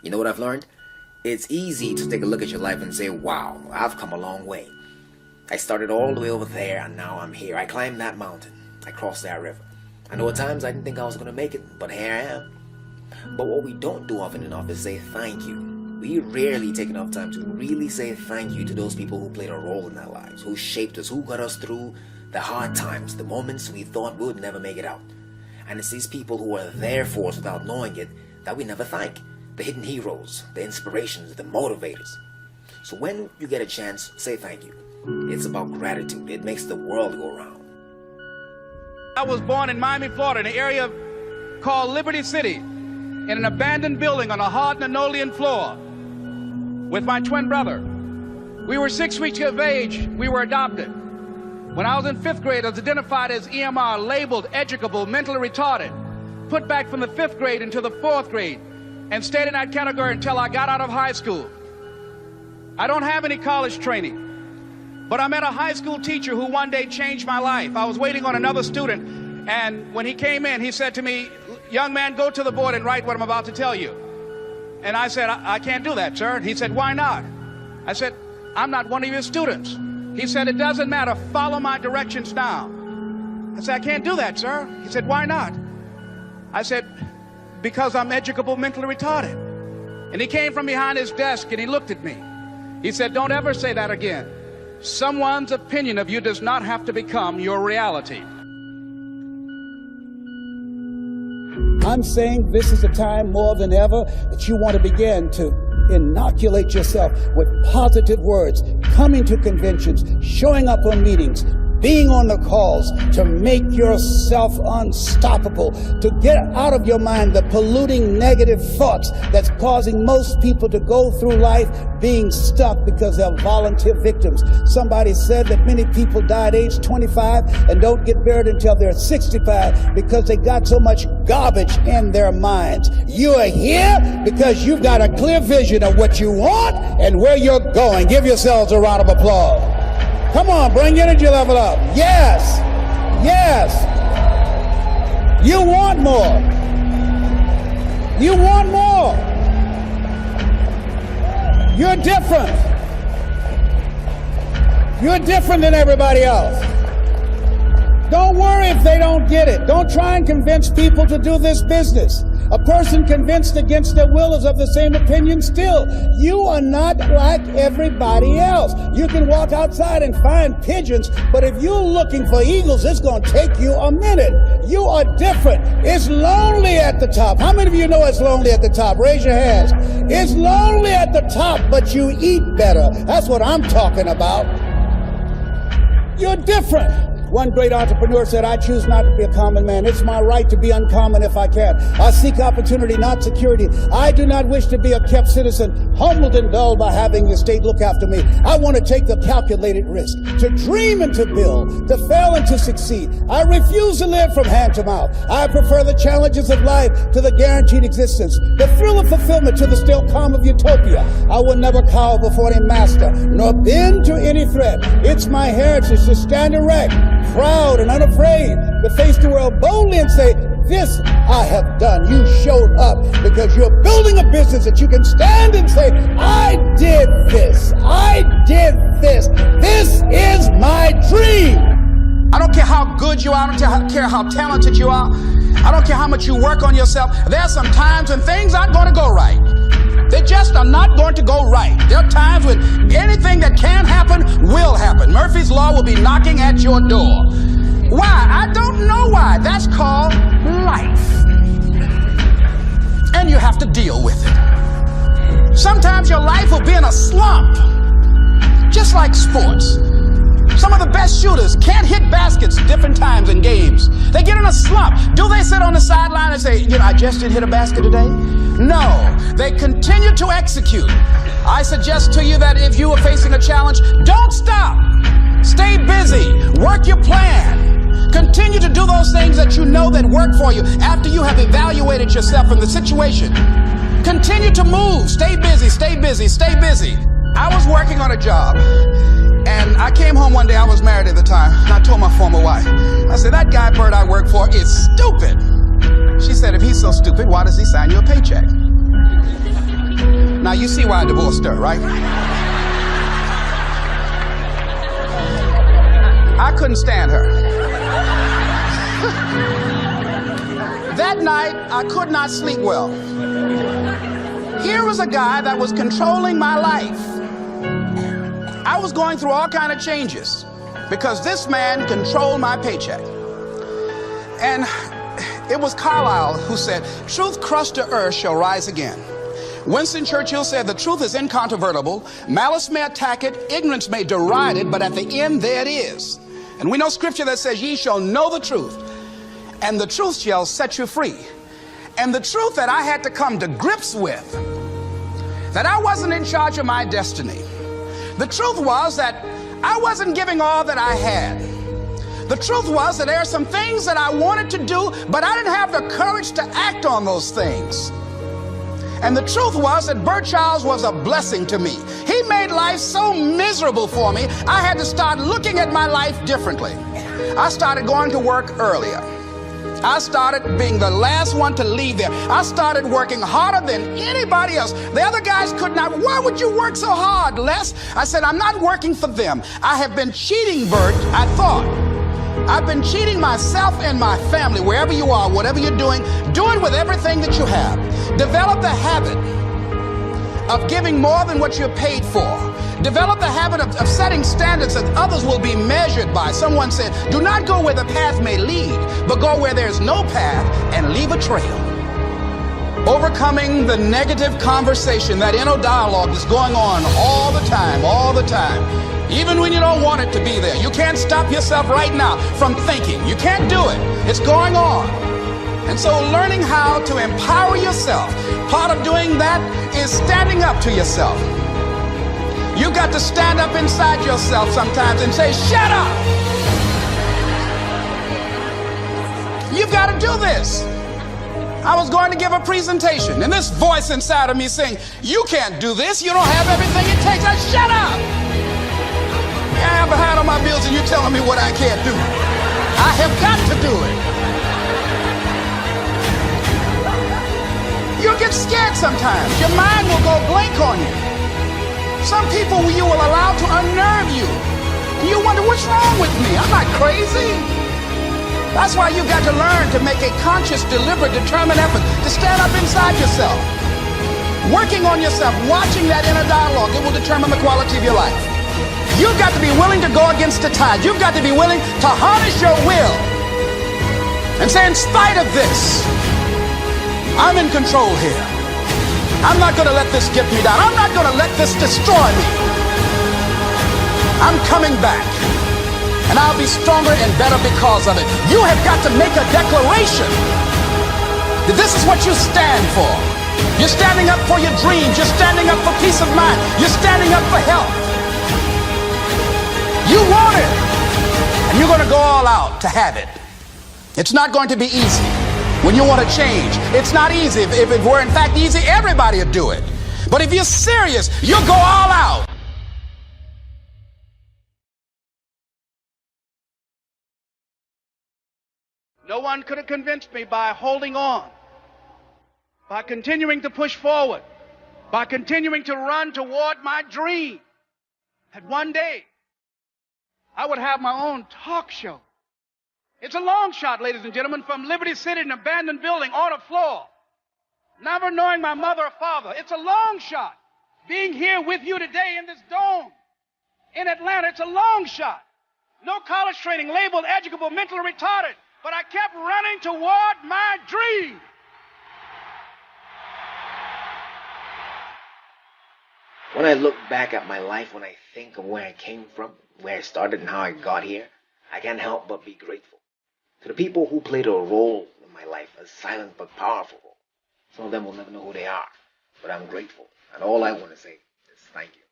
You know what I've learned? It's easy to take a look at your life and say, wow, I've come a long way. I started all the way over there and now I'm here. I climbed that mountain. I crossed that river. I know at times I didn't think I was going to make it, but here I am. But what we don't do often enough is say thank you. We rarely take enough time to really say thank you to those people who played a role in our lives, who shaped us, who got us through the hard times, the moments we thought we would never make it out. And it's these people who are there for us without knowing it that we never thank. The hidden heroes, the inspirations, the motivators. So when you get a chance, say thank you. It's about gratitude. It makes the world go round. I was born in Miami, Florida, in an area called Liberty City, in an abandoned building on a hard linoleum floor with my twin brother. We were 6 weeks of age. We were adopted. When I was in 5th grade, I was identified as EMR, labeled, educable, mentally retarded, put back from the 5th grade into the 4th grade, and stayed in that category until I got out of high school. I don't have any college training, but I met a high school teacher who one day changed my life. I was waiting on another student, and when he came in, he said to me, "Young man, go to the board and write what I'm about to tell you." And I said, I can't do that, sir. He said, "Why not?" I said, "I'm not one of your students." He said, "It doesn't matter, follow my directions now." I said, "I can't do that, sir." He said, "Why not?" I said, "Because I'm educable, mentally retarded." And he came from behind his desk and he looked at me. He said, "Don't ever say that again. Someone's opinion of you does not have to become your reality." I'm saying this is a time more than ever that you want to begin to inoculate yourself with positive words, coming to conventions, showing up on meetings, being on the calls, to make yourself unstoppable, to get out of your mind the polluting negative thoughts that's causing most people to go through life being stuck because they're volunteer victims. Somebody said that many people die at age 25 and don't get buried until they're 65 because they got so much garbage in their minds. You are here because you've got a clear vision of what you want and where you're going. Give yourselves a round of applause. Come on, bring your energy level up. Yes, yes. You want more. You want more. You're different. You're different than everybody else. Don't worry if they don't get it. Don't try and convince people to do this business. A person convinced against their will is of the same opinion still. You are not like everybody else. You can walk outside and find pigeons, but if you're looking for eagles, it's going to take you a minute. You are different. It's lonely at the top. How many of you know it's lonely at the top? Raise your hands. It's lonely at the top, but you eat better. That's what I'm talking about. You're different. One great entrepreneur said, "I choose not to be a common man. It's my right to be uncommon if I can. I seek opportunity, not security. I do not wish to be a kept citizen, humbled and dulled by having the state look after me. I want to take the calculated risk, to dream and to build, to fail and to succeed. I refuse to live from hand to mouth. I prefer the challenges of life to the guaranteed existence, the thrill of fulfillment to the still calm of utopia. I will never cower before any master, nor bend to any threat. It's my heritage to stand erect, proud and unafraid, to face the world boldly and say, this I have done." You showed up because you're building a business that you can stand and say, "I did this. I did this. This is my dream." I don't care how good you are. I don't care how talented you are. I don't care how much you work on yourself. There are some times when things aren't going to go right. They just are not going to go right. There are times when anything that can happen will happen. Murphy's Law will be knocking at your door. Why? I don't know why. That's called life. And you have to deal with it. Sometimes your life will be in a slump, just like sports. Some of the best shooters can't hit baskets different times in games. They get in a slump. Do they sit on the sideline and say, "I just didn't hit a basket today"? No, they continue to execute. I suggest to you that if you are facing a challenge, don't stop. Stay busy. Work your plan. Continue to do those things that you know that work for you after you have evaluated yourself in the situation. Continue to move. Stay busy, stay busy, stay busy. I was working on a job, and I came home one day. I was married at the time, and I told my former wife, I said, "That guy Bird I work for is stupid." She said, "If he's so stupid, why does he sign you a paycheck?" Now you see why I divorced her, right? I couldn't stand her. That night, I could not sleep well. Here was a guy that was controlling my life. I was going through all kinds of changes because this man controlled my paycheck. And it was Carlyle who said, "Truth crushed to earth shall rise again." Winston Churchill said, "The truth is incontrovertible. Malice may attack it, ignorance may deride it, but at the end there it is." And we know scripture that says, "Ye shall know the truth, and the truth shall set you free." And the truth that I had to come to grips with, that I wasn't in charge of my destiny. The truth was that I wasn't giving all that I had. The truth was that there are some things that I wanted to do, but I didn't have the courage to act on those things. And the truth was that Bert Childs was a blessing to me. He made life so miserable for me, I had to start looking at my life differently. I started going to work earlier. I started being the last one to leave there. I started working harder than anybody else. The other guys could not. "Why would you work so hard, Les?" I said, "I'm not working for them. I have been cheating, Bert," I thought. "I've been cheating myself and my family. Wherever you are, whatever you're doing, do it with everything that you have. Develop the habit of giving more than what you're paid for. Develop the habit of setting standards that others will be measured by." Someone said, "Do not go where the path may lead, but go where there's no path and leave a trail." Overcoming the negative conversation, that inner dialogue that's going on all the time, even when you don't want it to be there. You can't stop yourself right now from thinking. You can't do it. It's going on. And so learning how to empower yourself, part of doing that is standing up to yourself. You've got to stand up inside yourself sometimes and say, "Shut up! You've got to do this." I was going to give a presentation, and this voice inside of me saying, "You can't do this. You don't have everything it takes." I said, "Shut up! Yeah, I'm behind on my bills, and you're telling me what I can't do. I have got to do it." You'll get scared sometimes. Your mind will go blank on you. Some people you will allow to unnerve you. And you wonder, what's wrong with me? I'm not crazy. That's why you've got to learn to make a conscious, deliberate, determined effort to stand up inside yourself. Working on yourself, watching that inner dialogue, it will determine the quality of your life. You've got to be willing to go against the tide. You've got to be willing to harness your will and say, "In spite of this, I'm in control here. I'm not going to let this get me down. I'm not going to let this destroy me. I'm coming back, and I'll be stronger and better because of it." You have got to make a declaration that this is what you stand for. You're standing up for your dreams. You're standing up for peace of mind. You're standing up for health. You want it, and you're going to go all out to have it. It's not going to be easy. When you want to change, it's not easy. If it were in fact easy, everybody would do it. But if you're serious, you'll go all out. No one could have convinced me by holding on, by continuing to push forward, by continuing to run toward my dream, that one day I would have my own talk show. It's a long shot, ladies and gentlemen, from Liberty City, an abandoned building on a floor, never knowing my mother or father. It's a long shot. Being here with you today in this dome in Atlanta, it's a long shot. No college training, labeled educable, mentally retarded, but I kept running toward my dream. When I look back at my life, when I think of where I came from, where I started and how I got here, I can't help but be grateful to the people who played a role in my life, a silent but powerful role. Some of them will never know who they are, but I'm grateful. And all I want to say is thank you.